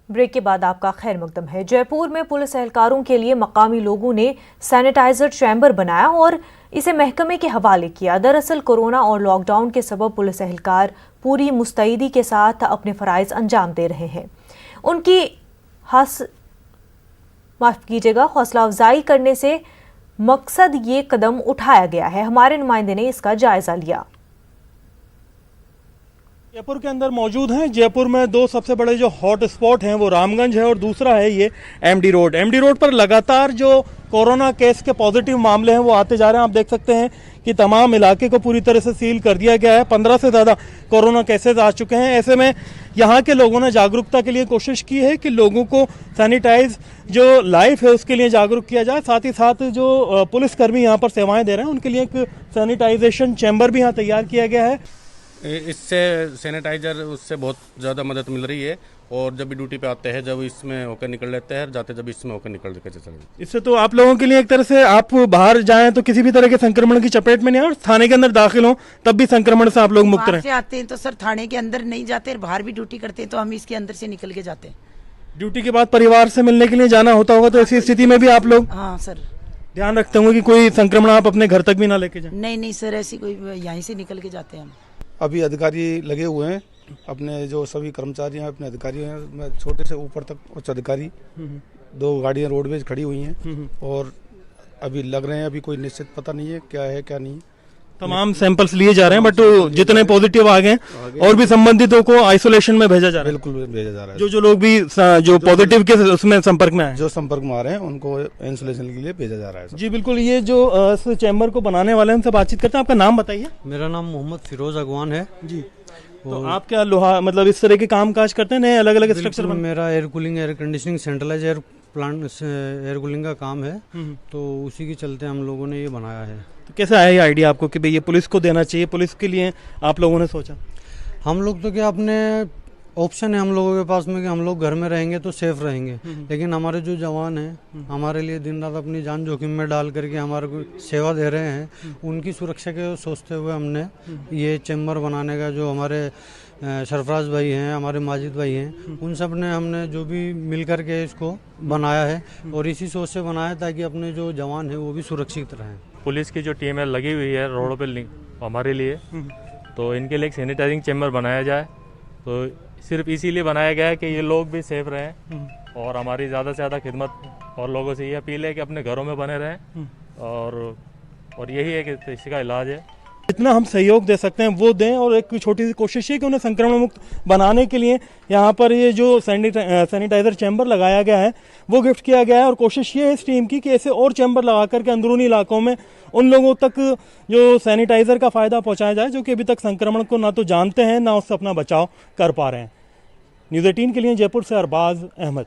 Break के बाद आपका खैर मकदम है। जयपुर में पुलिस एहलकारों के लिए मकामी लोगों ने सैनिटाइजर चैम्बर बनाया और इसे महकमे के हवाले किया। दरअसल कोरोना और लॉकडाउन के सबब पुलिस एहलकार पूरी मुस्तैदी के साथ अपने फराइज अंजाम दे रहे हैं। उनकी हौसला अफजाई करने से मकसद ये कदम उठाया गया है। हमारे नुमाइंदे ने इसका जायजा लिया। जयपुर के अंदर मौजूद हैं। जयपुर में दो सबसे बड़े जो हॉट स्पॉट हैं वो रामगंज है और दूसरा है ये एमडी रोड। एमडी रोड पर लगातार जो कोरोना केस के पॉजिटिव मामले हैं वो आते जा रहे हैं। आप देख सकते हैं कि तमाम इलाके को पूरी तरह से सील कर दिया गया है। 15 से ज़्यादा कोरोना केसेस आ चुके हैं। ऐसे में यहाँ के लोगों ने जागरूकता के लिए कोशिश की है कि लोगों को सैनिटाइज जो लाइफ है उसके लिए जागरूक किया जाए। साथ ही साथ जो पुलिसकर्मी यहाँ पर सेवाएं दे रहे हैं उनके लिए एक सैनिटाइजेशन चैम्बर भी यहाँ तैयार किया गया है। इससे सैनिटाइजर उससे बहुत ज़्यादा मदद मिल रही है और जब भी ड्यूटी पे आते हैं जब इसमें होकर निकल लेते हैं, जाते जब इसमें होकर निकल के चले। इससे तो आप लोगों के लिए एक तरह से आप बाहर जाएं तो किसी भी तरह के संक्रमण की चपेट में नहीं आए और थाने के अंदर दाखिल हो तब भी संक्रमण से आप लोग मुक्त रहें। आते हैं तो सर थाने के अंदर नहीं जाते, बाहर भी ड्यूटी करते हैं तो हम इसके अंदर से निकल के जाते हैं। ड्यूटी के बाद परिवार से मिलने के लिए जाना होता होगा तो ऐसी स्थिति में भी आप लोग हाँ सर ध्यान रखते होंगे कि कोई संक्रमण आप अपने घर तक भी ना लेके जाएं। नहीं सर, ऐसी कोई यहीं से निकल के जाते हैं हम। अभी अधिकारी लगे हुए हैं, अपने जो सभी कर्मचारी हैं अपने अधिकारी हैं, मैं छोटे से ऊपर तक उच्च अधिकारी, 2 गाड़ियां रोडवेज खड़ी हुई हैं और अभी लग रहे हैं। अभी कोई निश्चित पता नहीं है क्या है क्या नहीं। तमाम सैंपल्स लिए जा रहे हैं बट जितने पॉजिटिव आ गए और भी संबंधितों को आइसोलेशन में भेजा जा रहा है। बिल्कुल भेजा जा रहा है। जो लोग भी जो पॉजिटिव के उसमें संपर्क में आए, जो संपर्क में आ रहे हैं उनको आइसोलेशन के लिए भेजा जा रहा है। जी बिल्कुल। ये जो इस चैम्बर को बनाने वाले हैं उनसे बातचीत करते हैं। आपका नाम बताइए। मेरा नाम मोहम्मद फिरोज अगवान है जी। तो आप क्या लोहा मतलब इस तरह के काम काज करते हैं? अलग अलग स्ट्रक्चर? मेरा air cooling air conditioning centralise air plant air cooling का काम है, तो उसी के चलते हम लोगों ने ये बनाया है। तो कैसे आया ये आइडिया आपको कि भाई ये पुलिस को देना चाहिए, पुलिस के लिए आप लोगों ने सोचा? हम लोग तो क्या अपने ऑप्शन है हम लोगों के पास में कि हम लोग घर में रहेंगे तो सेफ रहेंगे, लेकिन हमारे जो जवान हैं हमारे लिए दिन रात अपनी जान जोखिम में डाल करके हमारे को सेवा दे रहे हैं, उनकी सुरक्षा के सोचते हुए हमने ये चैम्बर बनाने का, जो हमारे सरफराज भाई हैं, हमारे माजिद भाई हैं, उन सब ने हमने जो भी मिल कर के इसको बनाया है और इसी सोच से बनाया ताकि अपने जो जवान हैं वो भी सुरक्षित रहें। पुलिस की जो टीम है लगी हुई है रोडों पे हमारे लिए, तो इनके लिए एक सैनिटाइजिंग चैम्बर बनाया जाए। तो सिर्फ इसीलिए बनाया गया है कि ये लोग भी सेफ रहें और हमारी ज़्यादा से ज़्यादा खिदमत और लोगों से ये अपील है कि अपने घरों में बने रहें और यही है कि इसका इलाज है। जितना हम सहयोग दे सकते हैं वो दें और एक छोटी सी कोशिश है कि उन्हें संक्रमण मुक्त बनाने के लिए यहाँ पर ये जो सैनिटाइजर चैम्बर लगाया गया है वो गिफ्ट किया गया है। और कोशिश ये है इस टीम की कि ऐसे और चैम्बर लगा करके अंदरूनी इलाकों में उन लोगों तक जो सैनिटाइजर का फ़ायदा पहुँचाया जाए जो कि अभी तक संक्रमण को ना तो जानते हैं ना उससे अपना बचाव कर पा रहे हैं। न्यूज़ 18 के लिए जयपुर से अरबाज अहमद।